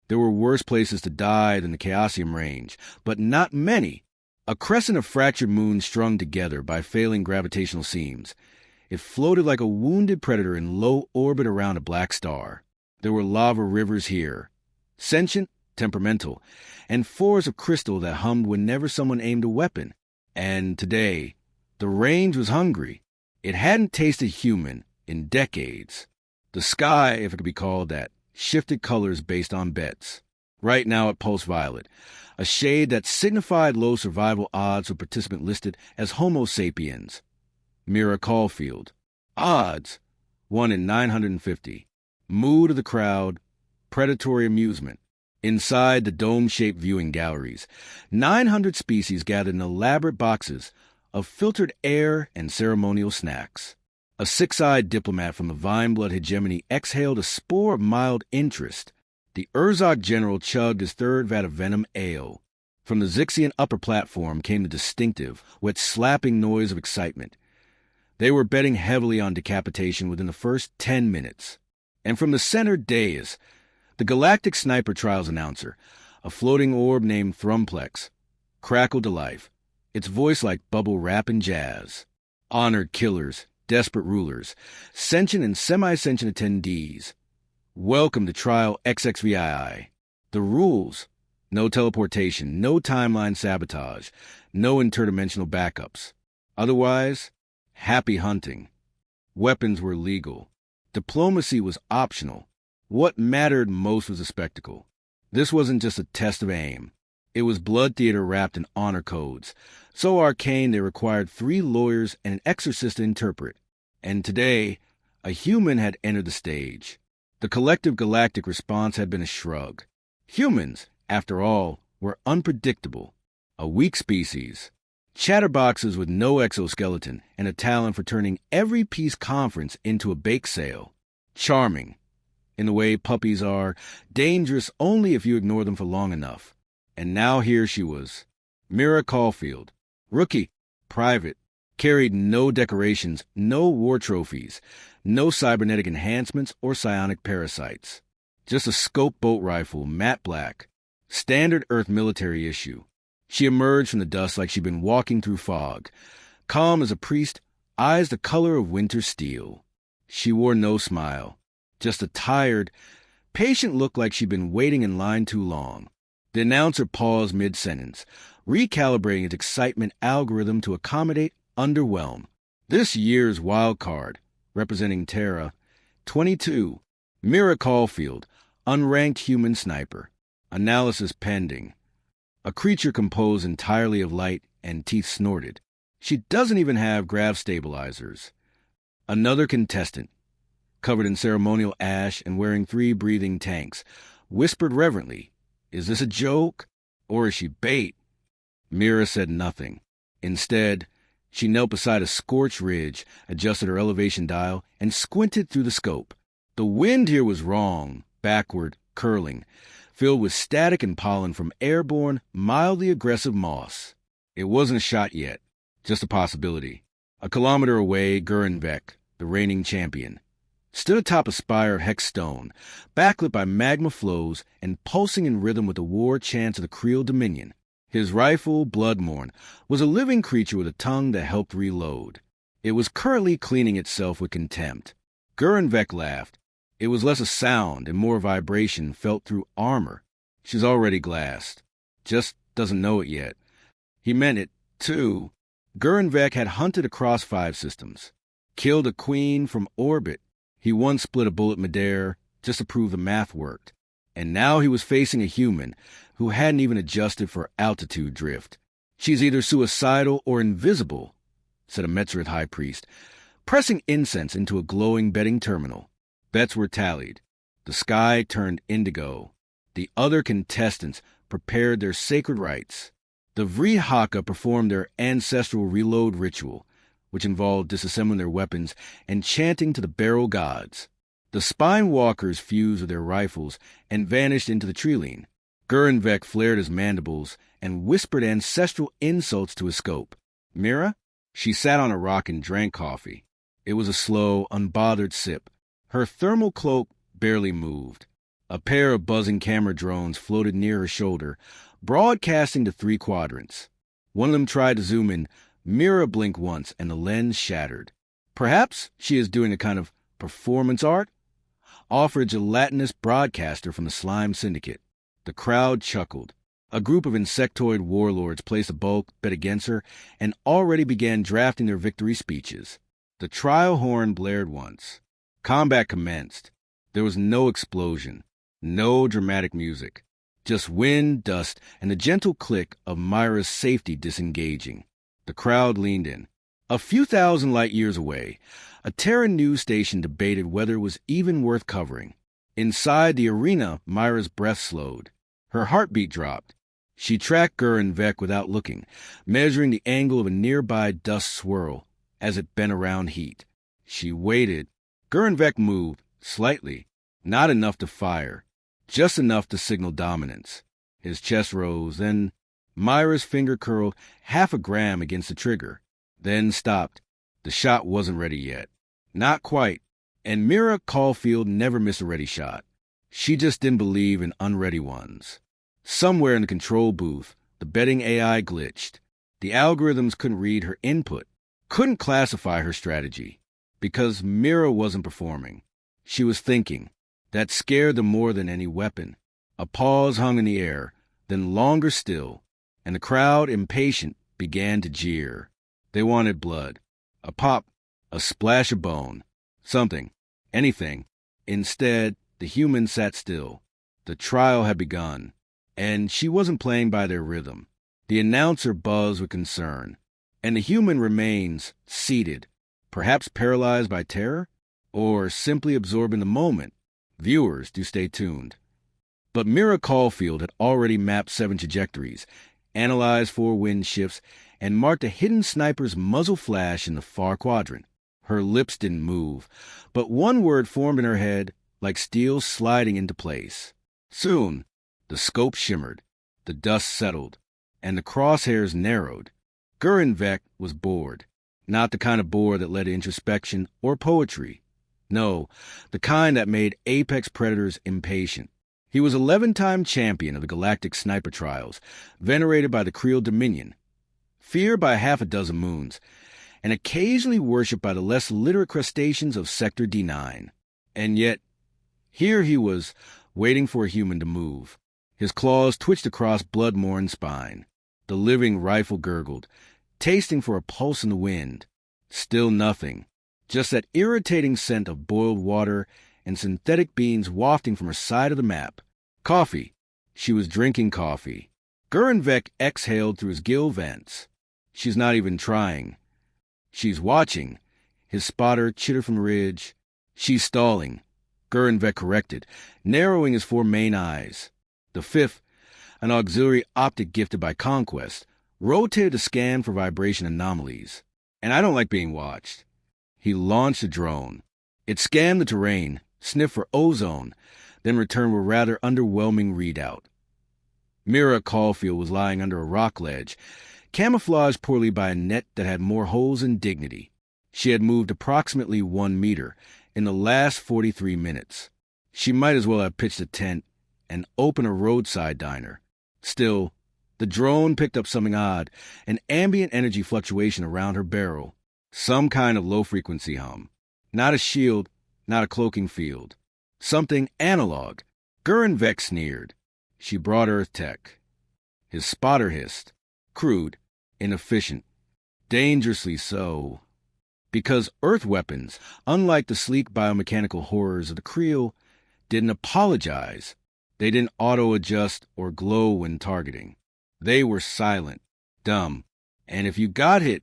There were worse places to die than the Chaosium Range, but not many. A crescent of fractured moons strung together by failing gravitational seams. It floated like a wounded predator in low orbit around a black star. There were lava rivers here, sentient, temperamental, and forests of crystal that hummed whenever someone aimed a weapon. And today, the range was hungry. It hadn't tasted human in decades. The sky, if it could be called that, shifted colors based on bets. Right now it pulsed violet, a shade that signified low survival odds for participant listed as Homo sapiens. Mira Caulfield. Odds, 1 in 950. Mood of the crowd, predatory amusement. Inside the dome-shaped viewing galleries, 900 species gathered in elaborate boxes of filtered air and ceremonial snacks. A six-eyed diplomat from the Vineblood hegemony exhaled a spore of mild interest. The Urzok general chugged his third vat of venom ale. From the Zixian upper platform came the distinctive, wet-slapping noise of excitement. They were betting heavily on decapitation within the first 10 minutes. And from the center dais, the Galactic Sniper Trials announcer, a floating orb named Thrumplex, crackled to life, its voice like bubble rap and jazz. Honored killers, desperate rulers, sentient and semi-sentient attendees. Welcome to Trial XXVII. The rules: no teleportation, no timeline sabotage, no interdimensional backups. Otherwise, happy hunting. Weapons were legal. Diplomacy was optional. What mattered most was the spectacle. This wasn't just a test of aim. It was blood theater wrapped in honor codes, so arcane they required 3 lawyers and an exorcist to interpret. And today, a human had entered the stage. The collective galactic response had been a shrug. Humans, after all, were unpredictable. A weak species. Chatterboxes with no exoskeleton and a talent for turning every peace conference into a bake sale. Charming, in the way puppies are, dangerous only if you ignore them for long enough. And now here she was, Mira Caulfield, rookie, private, carried no decorations, no war trophies, no cybernetic enhancements or psionic parasites. Just a scope boat rifle, matte black, standard Earth military issue. She emerged from the dust like she'd been walking through fog, calm as a priest, eyes the color of winter steel. She wore no smile, just a tired, patient look like she'd been waiting in line too long. The announcer paused mid-sentence, recalibrating its excitement algorithm to accommodate underwhelm. This year's wild card, representing Terra, 22, Mira Caulfield, unranked human sniper. Analysis pending. A creature composed entirely of light and teeth snorted. She doesn't even have grav stabilizers. Another contestant, covered in ceremonial ash and wearing 3 breathing tanks, whispered reverently, "Is this a joke, or is she bait?" Mira said nothing. Instead, she knelt beside a scorched ridge, adjusted her elevation dial, and squinted through the scope. The wind here was wrong, backward, curling, filled with static and pollen from airborne, mildly aggressive moss. It wasn't a shot yet, just a possibility. A kilometer away, Gurenvek, the reigning champion, stood atop a spire of hex stone, backlit by magma flows and pulsing in rhythm with the war chants of the Creel Dominion. His rifle, Bloodmorn, was a living creature with a tongue that helped reload. It was currently cleaning itself with contempt. Gurenvek laughed. It was less a sound and more vibration felt through armor. She's already glassed. Just doesn't know it yet. He meant it, too. Gurenvek had hunted across 5 systems. Killed a queen from orbit. He once split a bullet midair just to prove the math worked. And now he was facing a human who hadn't even adjusted for altitude drift. "She's either suicidal or invisible," said a Metzerith high priest, pressing incense into a glowing betting terminal. Bets were tallied. The sky turned indigo. The other contestants prepared their sacred rites. The Vrihaka performed their ancestral reload ritual, which involved disassembling their weapons and chanting to the barrel gods. The spine walkers fused with their rifles and vanished into the treeline. Gurenvek flared his mandibles and whispered ancestral insults to his scope. Mira? She sat on a rock and drank coffee. It was a slow, unbothered sip. Her thermal cloak barely moved. A pair of buzzing camera drones floated near her shoulder, broadcasting to 3 quadrants. One of them tried to zoom in. Mira blinked once, and the lens shattered. Perhaps she is doing a kind of performance art? Offered a gelatinous broadcaster from the Slime Syndicate. The crowd chuckled. A group of insectoid warlords placed a bulk bet against her and already began drafting their victory speeches. The trial horn blared once. Combat commenced. There was no explosion, no dramatic music, just wind, dust, and the gentle click of Myra's safety disengaging. The crowd leaned in. A few thousand light years away, a Terran news station debated whether it was even worth covering. Inside the arena, Myra's breath slowed. Her heartbeat dropped. She tracked Gurren Vek without looking, measuring the angle of a nearby dust swirl as it bent around heat. She waited. Gurren Vek moved, slightly, not enough to fire, just enough to signal dominance. His chest rose, then Myra's finger curled half a gram against the trigger, then stopped. The shot wasn't ready yet. Not quite. And Mira Caulfield never missed a ready shot. She just didn't believe in unready ones. Somewhere in the control booth, the betting AI glitched. The algorithms couldn't read her input, couldn't classify her strategy, because Mira wasn't performing. She was thinking. That scared them more than any weapon. A pause hung in the air, then longer still, and the crowd, impatient, began to jeer. They wanted blood. A pop, a splash of bone, something, anything. Instead, the human sat still. The trial had begun, and she wasn't playing by their rhythm. The announcer buzzed with concern, and the human remains seated, perhaps paralyzed by terror, or simply absorbing the moment. Viewers do stay tuned. But Mira Caulfield had already mapped 7 trajectories, analyzed 4 wind shifts, and marked a hidden sniper's muzzle flash in the far quadrant. Her lips didn't move, but one word formed in her head like steel sliding into place. Soon, the scope shimmered, the dust settled, and the crosshairs narrowed. Gurren Vek was bored. Not the kind of bore that led to introspection or poetry. No, the kind that made apex predators impatient. He was 11-time champion of the Galactic sniper trials, venerated by the Creel Dominion, feared by 6 moons, and occasionally worshipped by the less literate crustaceans of Sector D9. And yet, here he was, waiting for a human to move. His claws twitched across blood-morn spine. The living rifle gurgled, tasting for a pulse in the wind. Still nothing. Just that irritating scent of boiled water and synthetic beans wafting from her side of the map. Coffee. She was drinking coffee. Gurren Vek exhaled through his gill vents. She's not even trying. She's watching. His spotter chittered from the ridge. She's stalling. Gurren Vek corrected, narrowing his 4 main eyes. The 5th, an auxiliary optic gifted by Conquest, rotated to scan for vibration anomalies. And I don't like being watched. He launched a drone. It scanned the terrain, sniffed for ozone, then returned with a rather underwhelming readout. Mira Caulfield was lying under a rock ledge, camouflaged poorly by a net that had more holes than dignity. She had moved approximately 1 meter in the last 43 minutes. She might as well have pitched a tent and opened a roadside diner. Still, the drone picked up something odd, an ambient energy fluctuation around her barrel, some kind of low-frequency hum. Not a shield, not a cloaking field. Something analog. Gurren Vek sneered. She brought Earth tech. His spotter hissed. Crude, inefficient, dangerously so. Because Earth weapons, unlike the sleek biomechanical horrors of the Creel, didn't apologize. They didn't auto-adjust or glow when targeting. They were silent, dumb, and if you got hit,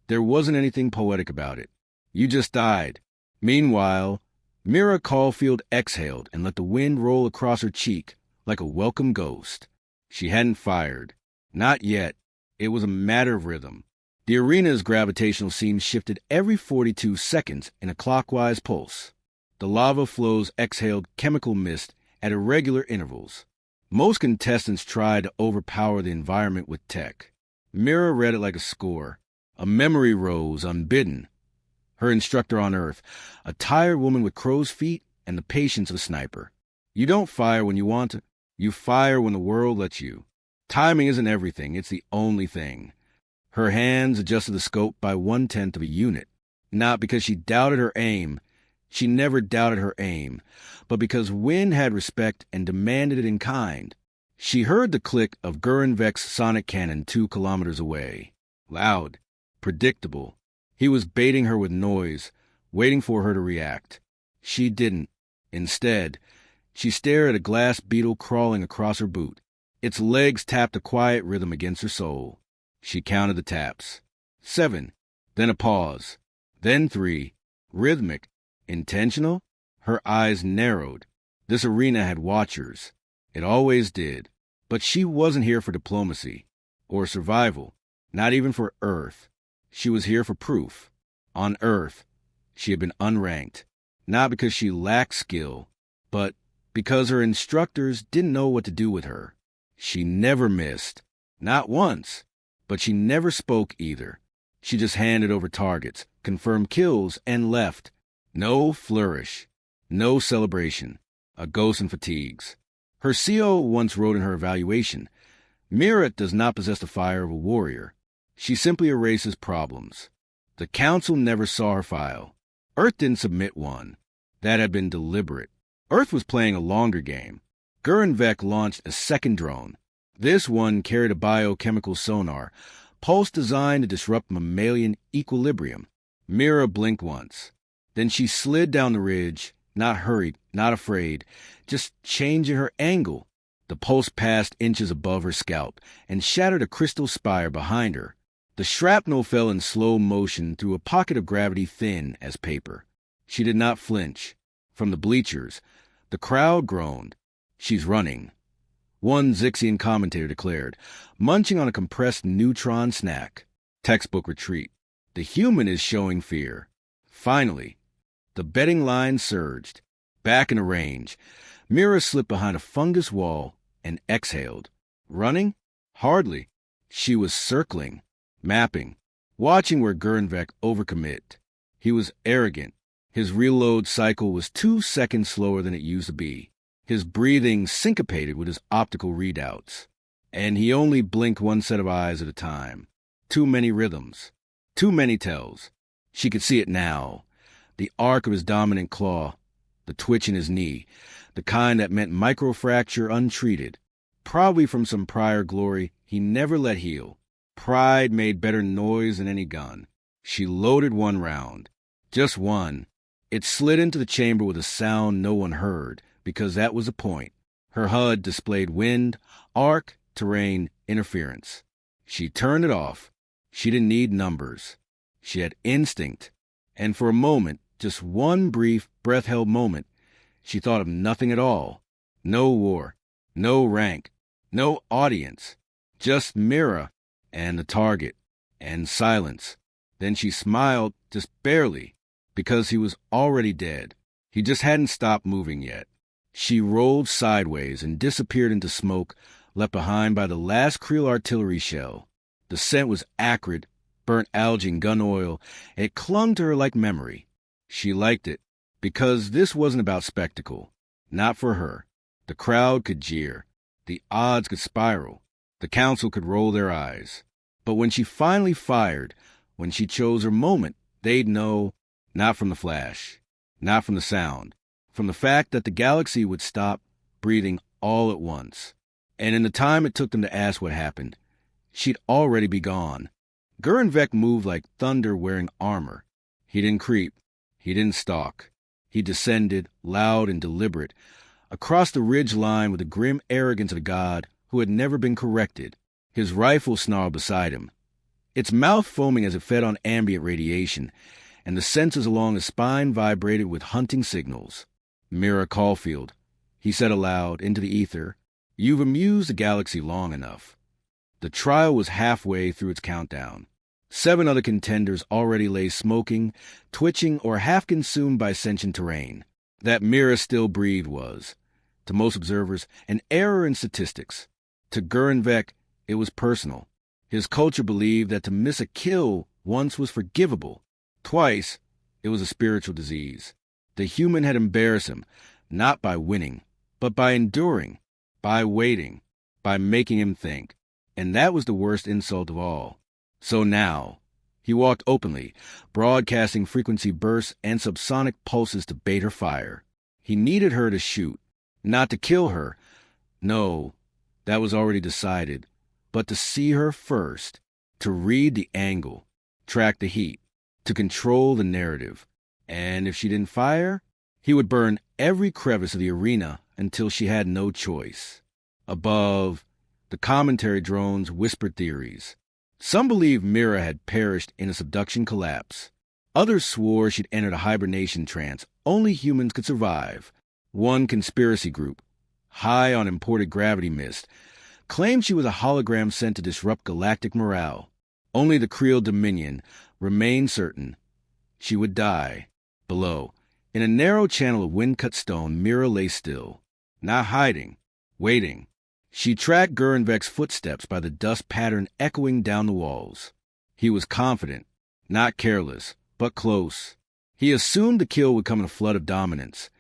there wasn't anything poetic about it. You just died. Meanwhile, Mira Caulfield exhaled and let the wind roll across her cheek like a welcome ghost. She hadn't fired. Not yet. It was a matter of rhythm. The arena's gravitational seam shifted every 42 seconds in a clockwise pulse. The lava flows exhaled chemical mist at irregular intervals. Most contestants tried to overpower the environment with tech. Mira read it like a score. A memory rose unbidden. Her instructor on Earth, a tired woman with crow's feet and the patience of a sniper. You don't fire when you want to. You fire when the world lets you. Timing isn't everything, it's the only thing. Her hands adjusted the scope by 1/10 of a unit, not because she doubted her aim. She never doubted her aim, but because Wynne had respect and demanded it in kind. She heard the click of Gurenvek's sonic cannon 2 kilometers away. Loud, predictable. He was baiting her with noise, waiting for her to react. She didn't. Instead, she stared at a glass beetle crawling across her boot. Its legs tapped a quiet rhythm against her soul. She counted the taps. 7. Then a pause. Then 3. Rhythmic. Intentional? Her eyes narrowed. This arena had watchers. It always did. But she wasn't here for diplomacy. Or survival. Not even for Earth. She was here for proof. On Earth, she had been unranked. Not because she lacked skill, but because her instructors didn't know what to do with her. She never missed. Not once. But she never spoke either. She just handed over targets, confirmed kills, and left. No flourish. No celebration. A ghost in fatigues. Her CO once wrote in her evaluation, Mira does not possess the fire of a warrior. She simply erases problems. The council never saw her file. Earth didn't submit one. That had been deliberate. Earth was playing a longer game. Gurenvek launched a second drone. This one carried a biochemical sonar, pulse designed to disrupt mammalian equilibrium. Mira blinked once. Then she slid down the ridge, not hurried, not afraid, just changing her angle. The pulse passed inches above her scalp and shattered a crystal spire behind her. The shrapnel fell in slow motion through a pocket of gravity thin as paper. She did not flinch. From the bleachers, the crowd groaned. She's running. One Zixian commentator declared, munching on a compressed neutron snack. Textbook retreat. The human is showing fear. Finally, the betting line surged. Back in the range, Mira slipped behind a fungus wall and exhaled. Running? Hardly. She was circling, mapping, watching where Gurenvek overcommit. He was arrogant. His reload cycle was 2 seconds slower than it used to be. His breathing syncopated with his optical readouts. And he only blinked one set of eyes at a time. Too many rhythms. Too many tells. She could see it now. The arc of his dominant claw. The twitch in his knee. The kind that meant microfracture untreated. Probably from some prior glory he never let heal. Pride made better noise than any gun. She loaded one round. Just one. It slid into the chamber with a sound no one heard, because that was the point. Her HUD displayed wind, arc, terrain, interference. She turned it off. She didn't need numbers. She had instinct. And for a moment, just one brief, breath-held moment, she thought of nothing at all. No war, no rank, no audience. Just Mira and the target, and silence. Then she smiled, just barely, because he was already dead. He just hadn't stopped moving yet. She rolled sideways and disappeared into smoke left behind by the last Creel artillery shell. The scent was acrid, burnt algae and gun oil, and it clung to her like memory. She liked it, because this wasn't about spectacle. Not for her. The crowd could jeer. The odds could spiral. The council could roll their eyes. But when she finally fired, when she chose her moment, they'd know, not from the flash, not from the sound, from the fact that the galaxy would stop breathing all at once. And in the time it took them to ask what happened, she'd already be gone. Gurenvek moved like thunder wearing armor. He didn't creep. He didn't stalk. He descended, loud and deliberate, across the ridge line with the grim arrogance of a god who had never been corrected. His rifle snarled beside him, its mouth foaming as it fed on ambient radiation, and the sensors along his spine vibrated with hunting signals. Mira Caulfield, he said aloud into the ether, you've amused the galaxy long enough. The trial was halfway through its countdown. 7 other contenders already lay smoking, twitching, or half-consumed by sentient terrain. That Mira still breathed was, to most observers, an error in statistics. To Gurenvek, it was personal. His culture believed that to miss a kill once was forgivable. Twice, it was a spiritual disease. The human had embarrassed him, not by winning, but by enduring, by waiting, by making him think. And that was the worst insult of all. So now, he walked openly, broadcasting frequency bursts and subsonic pulses to bait her fire. He needed her to shoot, not to kill her. No, that was already decided. But to see her first, to read the angle, track the heat, to control the narrative. And if she didn't fire, he would burn every crevice of the arena until she had no choice. Above, the commentary drones whispered theories. Some believed Mira had perished in a subduction collapse. Others swore she'd entered a hibernation trance only humans could survive. One conspiracy group, high on imported gravity mist, claimed she was a hologram sent to disrupt galactic morale. Only the Creel Dominion remained certain she would die. Below, in a narrow channel of wind-cut stone, Mira lay still, not hiding, waiting. She tracked Gurenvek's footsteps by the dust pattern echoing down the walls. He was confident, not careless, but close. He assumed the kill would come in a flood of dominance.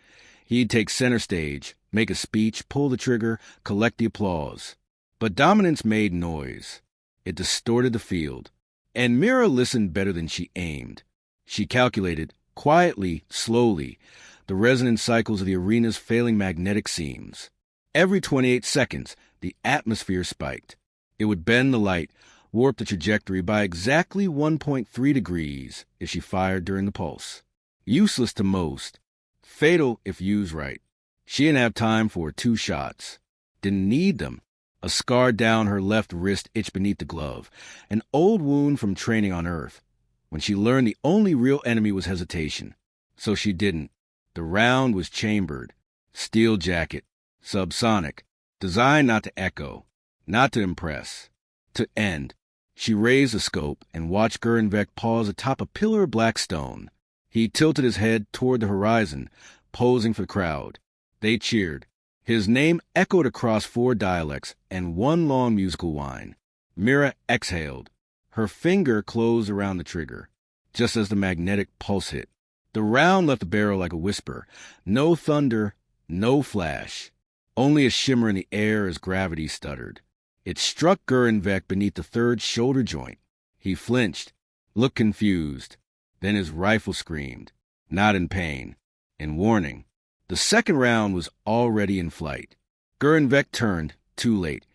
He'd take center stage, make a speech, pull the trigger, collect the applause. But dominance made noise. It distorted the field. And Mira listened better than she aimed. She calculated, quietly, slowly, the resonant cycles of the arena's failing magnetic seams. Every 28 seconds, the atmosphere spiked. It would bend the light, warp the trajectory by exactly 1.3 degrees if she fired during the pulse. Useless to most. Fatal if used right. She didn't have time for 2 shots. Didn't need them. A scar down her left wrist itched beneath the glove, an old wound from training on Earth, when she learned the only real enemy was hesitation. So she didn't. The round was chambered. Steel jacket. Subsonic. Designed not to echo. Not to impress. To end. She raised the scope and watched Gurenvek pause atop a pillar of black stone. He tilted his head toward the horizon, posing for the crowd. They cheered. His name echoed across 4 dialects and one long musical whine. Mira exhaled. Her finger closed around the trigger, just as the magnetic pulse hit. The round left the barrel like a whisper. No thunder, no flash. Only a shimmer in the air as gravity stuttered. It struck Gurenvek beneath the 3rd shoulder joint. He flinched, looked confused. Then his rifle screamed, not in pain, in warning. The 2nd round was already in flight. Gurenvek turned, too late,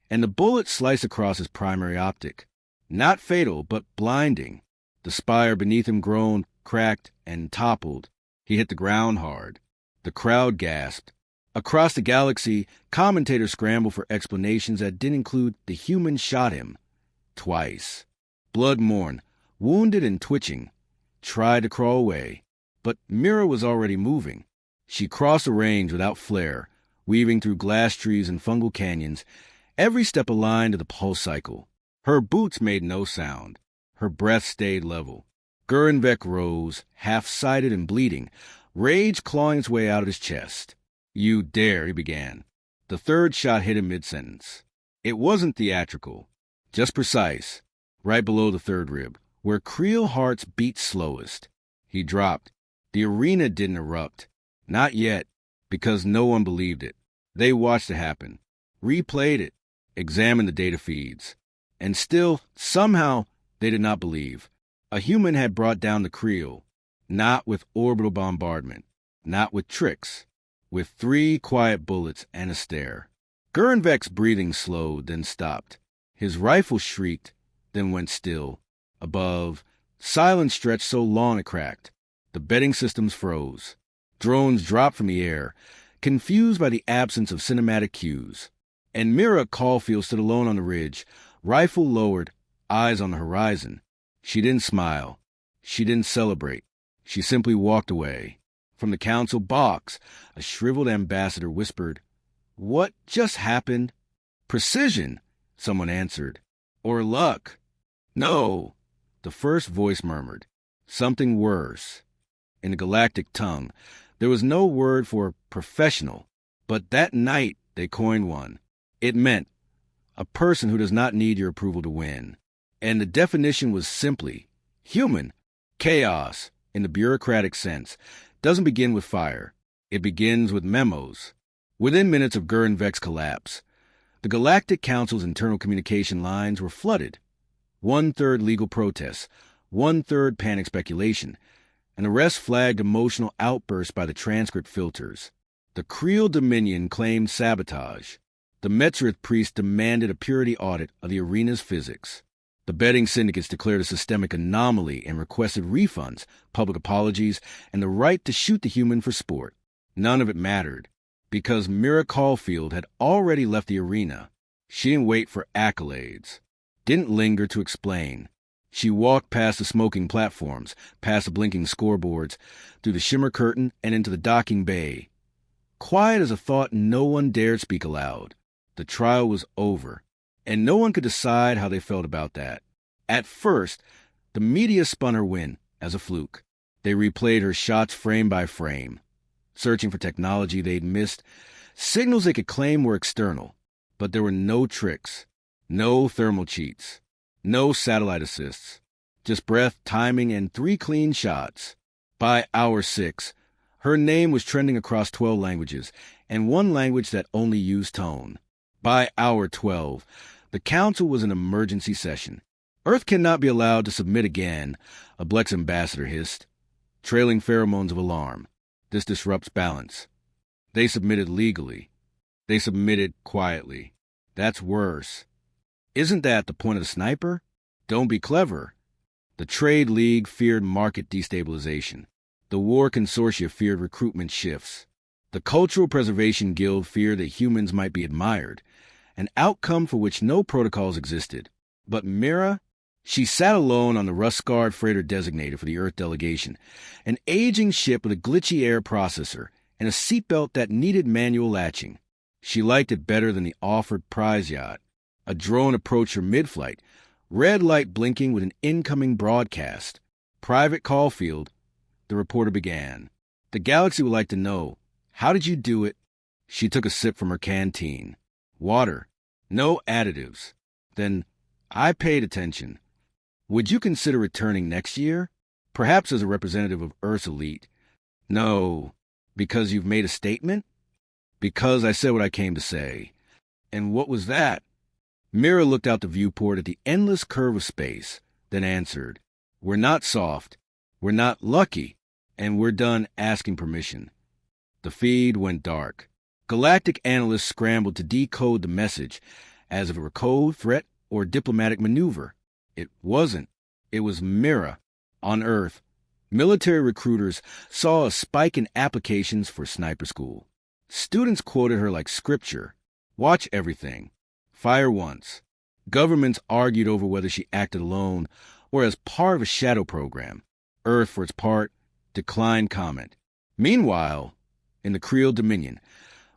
and the bullet sliced across his primary optic. Not fatal, but blinding. The spire beneath him groaned, cracked, and toppled. He hit the ground hard. The crowd gasped. Across the galaxy, commentators scrambled for explanations that didn't include the human shot him. Twice. Blood-mourn, wounded and twitching, tried to crawl away. But Mira was already moving. She crossed the range without flare, weaving through glass trees and fungal canyons, every step aligned to the pulse cycle. Her boots made no sound. Her breath stayed level. Gurenvek rose, half-sighted and bleeding, rage clawing its way out of his chest. "You dare," he began. The 3rd shot hit him mid-sentence. It wasn't theatrical, just precise, right below the 3rd rib, where Creel hearts beat slowest. He dropped. The arena didn't erupt. Not yet, because no one believed it. They watched it happen, replayed it, examined the data feeds. And still, somehow, they did not believe. A human had brought down the Creel, not with orbital bombardment, not with tricks, with 3 quiet bullets and a stare. Gurenvek's breathing slowed, then stopped. His rifle shrieked, then went still. Above, silence stretched so long it cracked. The betting systems froze. Drones dropped from the air, confused by the absence of cinematic cues. And Mira Caulfield stood alone on the ridge, rifle lowered, eyes on the horizon. She didn't smile. She didn't celebrate. She simply walked away. From the council box, a shriveled ambassador whispered, "What just happened?" "Precision," someone answered. "Or luck." "No," the first voice murmured. "Something worse." In the galactic tongue, there was no word for professional, but that night they coined one. It meant a person who does not need your approval to win. And the definition was simply human. Chaos, in the bureaucratic sense, doesn't begin with fire. It begins with memos. Within minutes of Gurrenvek's collapse, the Galactic Council's internal communication lines were flooded. 1/3 legal protests, 1/3 panic speculation, and the rest flagged emotional outbursts by the transcript filters. The Creel Dominion claimed sabotage. The Metzrith priests demanded a purity audit of the arena's physics. The betting syndicates declared a systemic anomaly and requested refunds, public apologies, and the right to shoot the human for sport. None of it mattered, because Mira Caulfield had already left the arena. She didn't wait for accolades, didn't linger to explain. She walked past the smoking platforms, past the blinking scoreboards, through the shimmer curtain and into the docking bay. Quiet as a thought no one dared speak aloud. The trial was over, and no one could decide how they felt about that. At first, the media spun her win as a fluke. They replayed her shots frame by frame, searching for technology they'd missed, signals they could claim were external. But there were no tricks, no thermal cheats, no satellite assists, just breath, timing, and 3 clean shots. By hour 6, her name was trending across 12 languages, and one language that only used tone. By hour 12, the council was in emergency session. Earth cannot be allowed to submit again, a Blex ambassador hissed, trailing pheromones of alarm. This disrupts balance. They submitted legally. They submitted quietly. That's worse. Isn't that the point of the sniper? Don't be clever. The Trade League feared market destabilization. The War Consortia feared recruitment shifts. The Cultural Preservation Guild feared that humans might be admired, an outcome for which no protocols existed. But Mira, she sat alone on the rust-scarred freighter designated for the Earth delegation, an aging ship with a glitchy air processor and a seatbelt that needed manual latching. She liked it better than the offered prize yacht. A drone approached her mid-flight, red light blinking with an incoming broadcast. Private Caulfield, the reporter began. The Galaxy would like to know, how did you do it? She took a sip from her canteen. Water. No additives. Then, I paid attention. Would you consider returning next year? Perhaps as a representative of Earth's elite. No. Because you've made a statement? Because I said what I came to say. And what was that? Mira looked out the viewport at the endless curve of space, then answered, We're not soft. We're not lucky. And we're done asking permission. The feed went dark. Galactic analysts scrambled to decode the message, as if it were code, threat, or diplomatic maneuver. It wasn't. It was Mira. On Earth, military recruiters saw a spike in applications for sniper school. Students quoted her like scripture. Watch everything. Fire once. Governments argued over whether she acted alone or as part of a shadow program. Earth, for its part, declined comment. Meanwhile, in the Creel Dominion,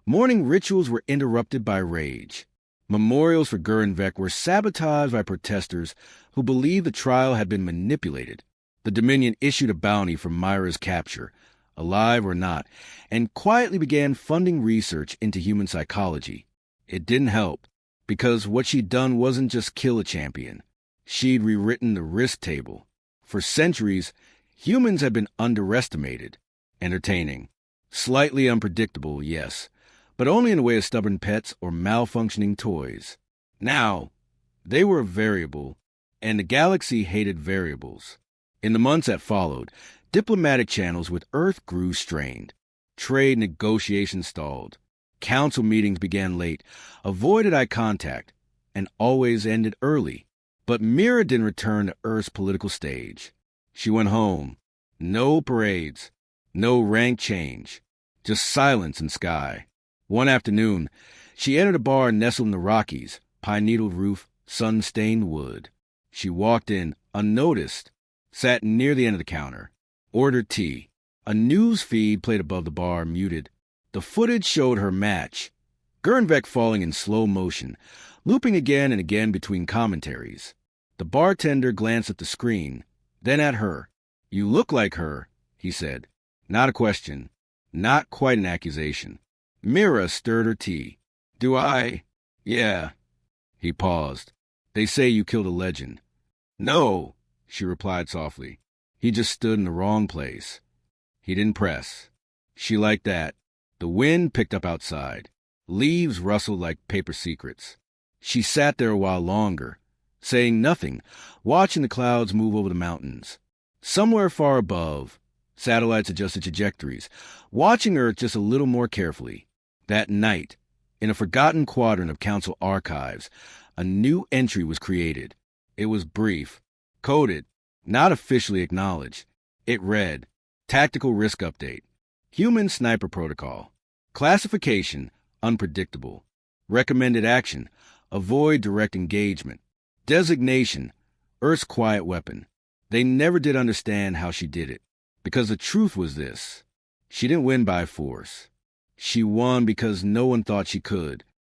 morning rituals were interrupted by rage. Memorials for Gurrenvek were sabotaged by protesters who believed the trial had been manipulated. The Dominion issued a bounty for Myra's capture, alive or not, and quietly began funding research into human psychology. It didn't help, because what she'd done wasn't just kill a champion. She'd rewritten the risk table. For centuries, humans had been underestimated. Entertaining. Slightly unpredictable, yes, but only in the way of stubborn pets or malfunctioning toys. Now, they were a variable, and the Galaxy hated variables. In the months that followed, diplomatic channels with Earth grew strained. Trade negotiations stalled. Council meetings began late, avoided eye contact, and always ended early. But Mira didn't return to Earth's political stage. She went home. No parades, no rank change, just silence and sky. One afternoon, she entered a bar nestled in the Rockies, pine-needled roof, sun-stained wood. She walked in, unnoticed, sat near the end of the counter, ordered tea. A news feed played above the bar, muted. The footage showed her match, Gurrenvek falling in slow motion, looping again and again between commentaries. The bartender glanced at the screen, then at her. You look like her, he said. Not a question, not quite an accusation. Mira stirred her tea. Do I? Yeah. He paused. They say you killed a legend. No, she replied softly. He just stood in the wrong place. He didn't press. She liked that. The wind picked up outside. Leaves rustled like paper secrets. She sat there a while longer, saying nothing, watching the clouds move over the mountains. Somewhere far above, satellites adjusted trajectories, watching Earth just a little more carefully. That night, in a forgotten quadrant of Council archives, a new entry was created. It was brief, coded, not officially acknowledged. It read, Tactical Risk Update. Human Sniper Protocol. Classification, unpredictable. Recommended action, avoid direct engagement. Designation, Earth's quiet weapon. They never did understand how she did it, because the truth was this. She didn't win by force. She won because no one thought she could.